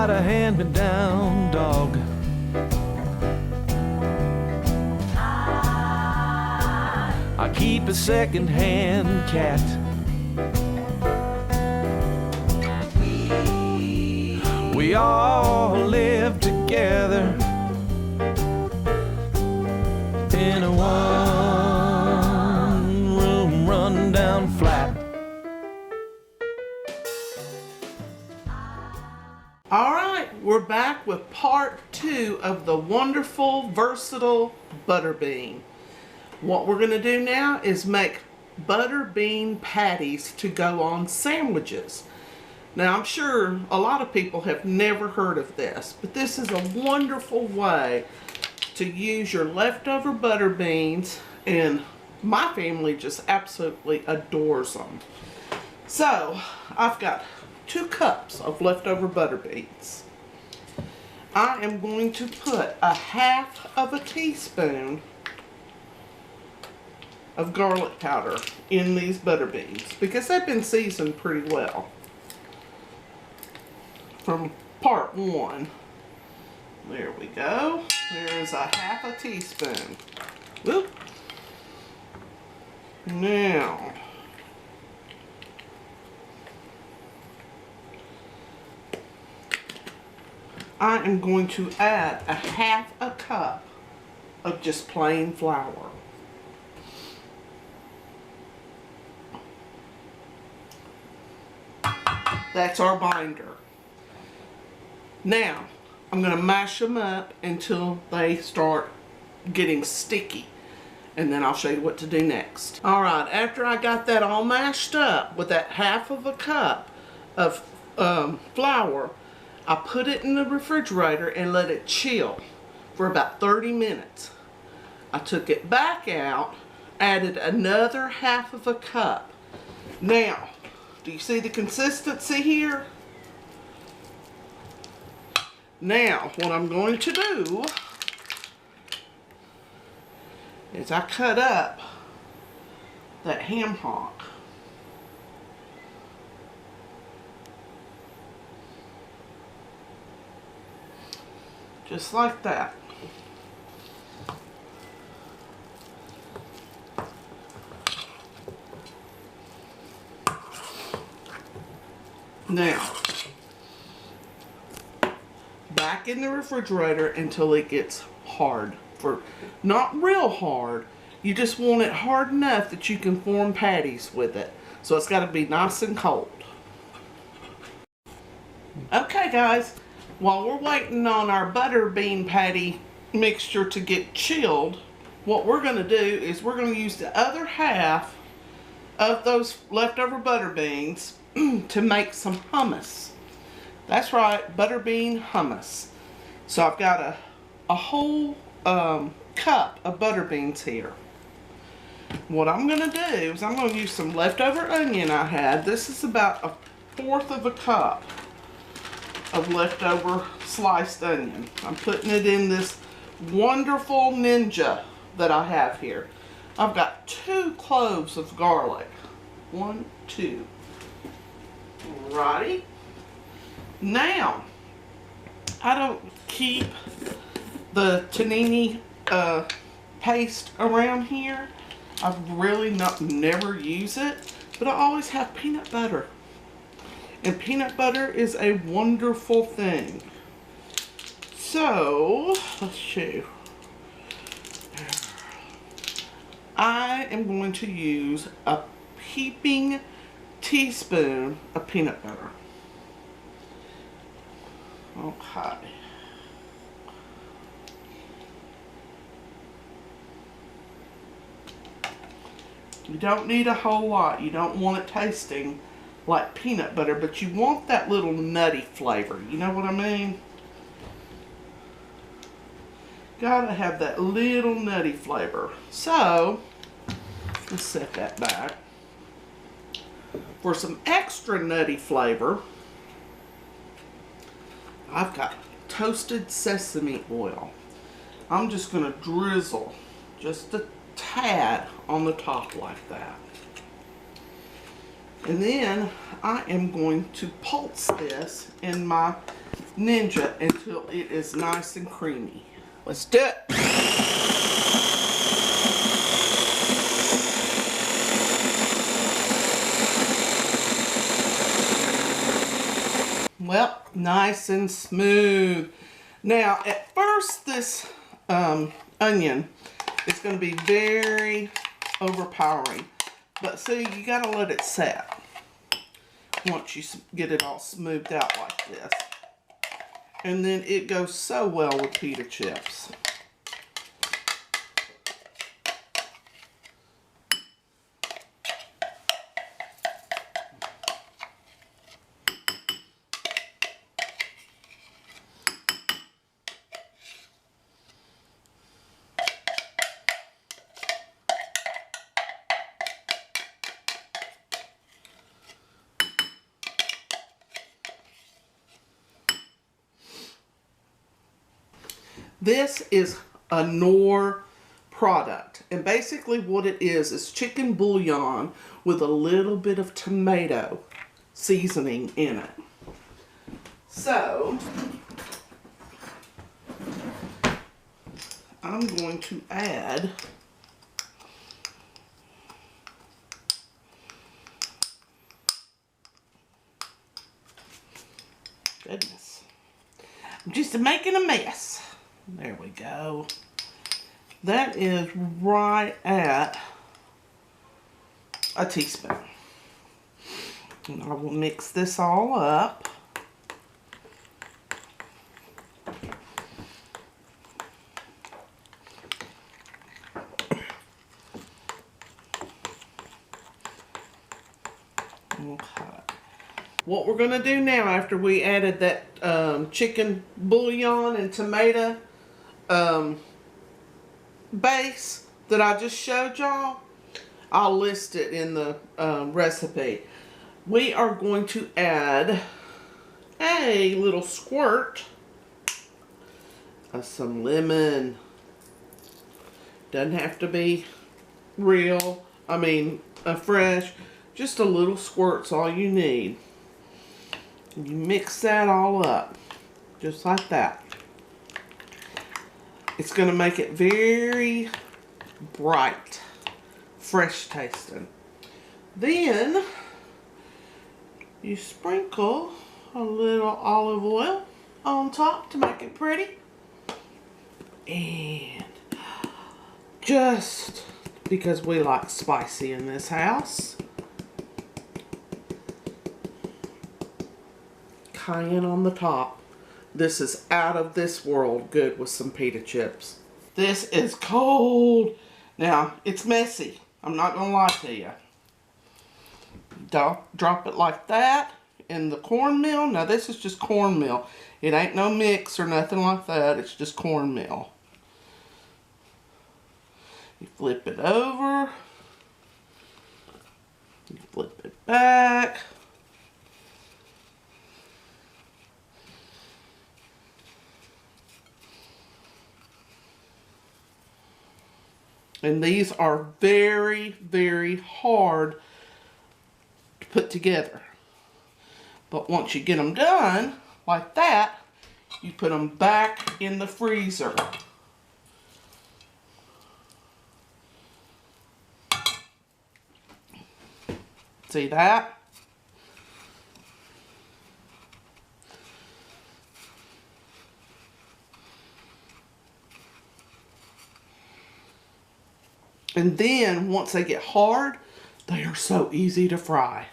got a hand-me-down dog. I keep a second-hand cat. We all live together in a one-room rundown flat. All right, we're back with part 2 of the wonderful, versatile butter bean. What we're going to do now is make butter bean patties to go on sandwiches. Now, I'm sure a lot of people have never heard of this, but this is a wonderful way to use your leftover butter beans, and my family just absolutely adores them. So, I've got 2 cups of leftover butter beans. I am going to put a half of a teaspoon of garlic powder in these butter beans because they've been seasoned pretty well from part 1. There we go. There's a half a teaspoon. Whoop. Now, I am going to add a half a cup of just plain flour. That's our binder. Now, I'm going to mash them up until they start getting sticky. And then I'll show you what to do next. Alright, after I got that all mashed up with that half of a cup of flour, I put it in the refrigerator and let it chill for about 30 minutes. I took it back out, added another half of a cup. Now, do you see the consistency here? Now, what I'm going to do is I cut up that ham hock. Just like that. Now, back in the refrigerator until it gets hard. Not real hard, you just want it hard enough that you can form patties with it. So it's got to be nice and cold. Okay guys, while we're waiting on our butter bean patty mixture to get chilled, what we're going to do is we're going to use the other half of those leftover butter beans to make some hummus. That's right, butter bean hummus. So I've got a whole cup of butter beans here. What I'm going to do is I'm going to use some leftover onion I had. This is about 1/4 of a cup of leftover sliced onion. I'm putting it in this wonderful Ninja that I have here. I've got 2 cloves of garlic. 1, 2. Alrighty. Now, I don't keep the tahini paste around here. I've really never use it, but I always have peanut butter. And peanut butter is a wonderful thing. So, let's see. I am going to use a heaping teaspoon of peanut butter. Okay. You don't need a whole lot. You don't want it tasting like peanut butter, but you want that little nutty flavor. You know what I mean? Gotta have that little nutty flavor. So, let's set that back. For some extra nutty flavor, I've got toasted sesame oil. I'm just going to drizzle just a tad on the top like that. And then I am going to pulse this in my Ninja until it is nice and creamy. Let's do it. Well, nice and smooth. Now, at first, this onion is going to be very overpowering. But see, you got to let it set once you get it all smoothed out like this. And then it goes so well with pita chips. This is a Knorr product, and basically what it is chicken bouillon with a little bit of tomato seasoning in it. So, I'm going to add goodness, I'm just making a mess. There we go. That is right at a teaspoon. And I will mix this all up. Okay. What we're going to do now, after we added that chicken bouillon and tomato base that I just showed y'all, I'll list it in the recipe. We are going to add a little squirt of some lemon. Doesn't have to be real, fresh. Just a little squirt's all you need. You mix that all up, just like that. It's going to make it very bright, fresh tasting. Then you sprinkle a little olive oil on top to make it pretty. And just because we like spicy in this house, cayenne on the top. This is out of this world good with some pita chips. This is cold. Now, it's messy. I'm not going to lie to you. Drop it like that in the cornmeal. Now, this is just cornmeal. It ain't no mix or nothing like that. It's just cornmeal. You flip it over. You flip it back. And these are very, very hard to put together. But once you get them done, like that, you put them back in the freezer. See that? And then, once they get hard, they are so easy to fry.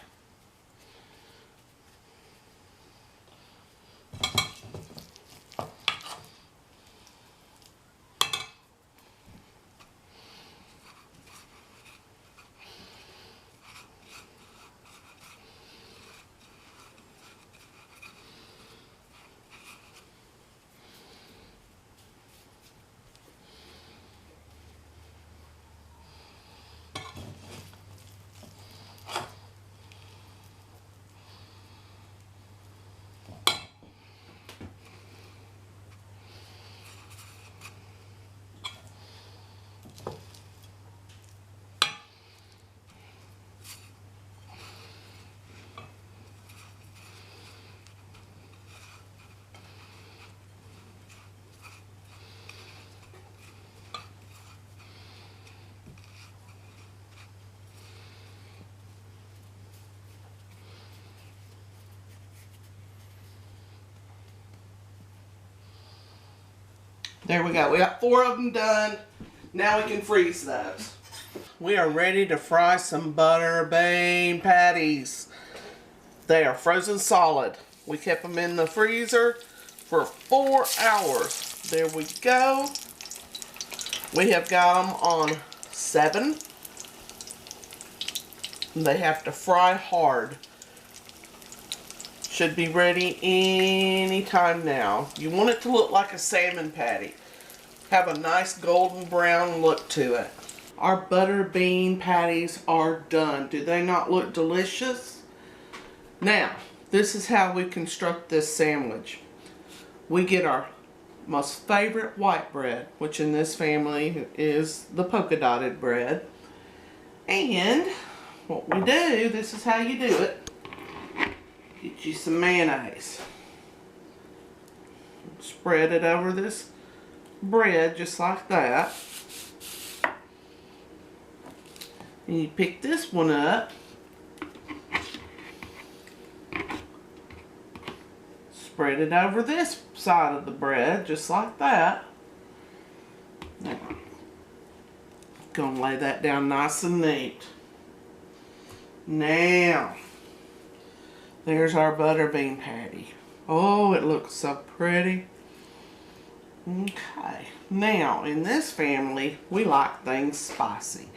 There we go. We got 4 of them done. Now we can freeze those. We are ready to fry some butter bean patties. They are frozen solid. We kept them in the freezer for 4 hours. There we go. We have got them on 7. They have to fry hard. Should be ready anytime now. You want it to look like a salmon patty. Have a nice golden brown look to it. Our butter bean patties are done. Do they not look delicious? Now, this is how we construct this sandwich. We get our most favorite white bread, which in this family is the polka dotted bread. And what we do, this is how you do it. Get you some mayonnaise. Spread it over this bread just like that. And you pick this one up. Spread it over this side of the bread just like that. Now, gonna lay that down nice and neat. Now, there's our butter bean patty. Oh, it looks so pretty. Okay, now in this family, we like things spicy.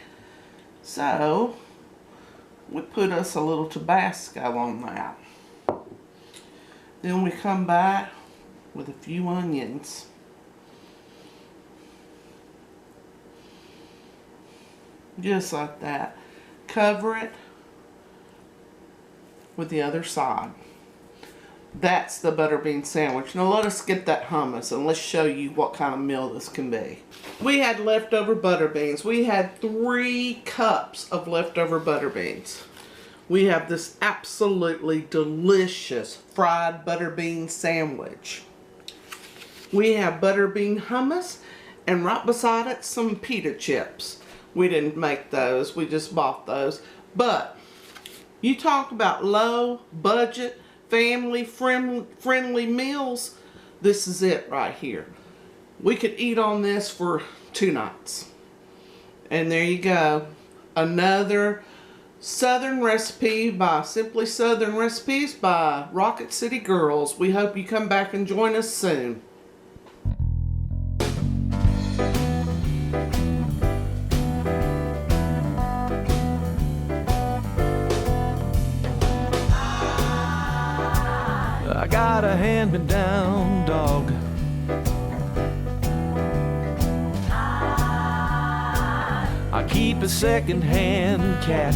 So, we put us a little Tabasco on that. Then we come back with a few onions. Just like that. Cover it with the other side. That's the butter bean sandwich. Now let us get that hummus and let's show you what kind of meal this can be. We had leftover butter beans. We had 3 cups of leftover butter beans. We have this absolutely delicious fried butter bean sandwich. We have butter bean hummus and right beside it some pita chips. We didn't make those, we just bought those. But you talk about low budget, family friendly meals, this is it right here. We could eat on this for 2 nights. And there you go. Another Southern recipe by Simply Southern Recipes by Rocket City Girls. We hope you come back and join us soon. I got a hand-me-down dog. I keep a second-hand cat.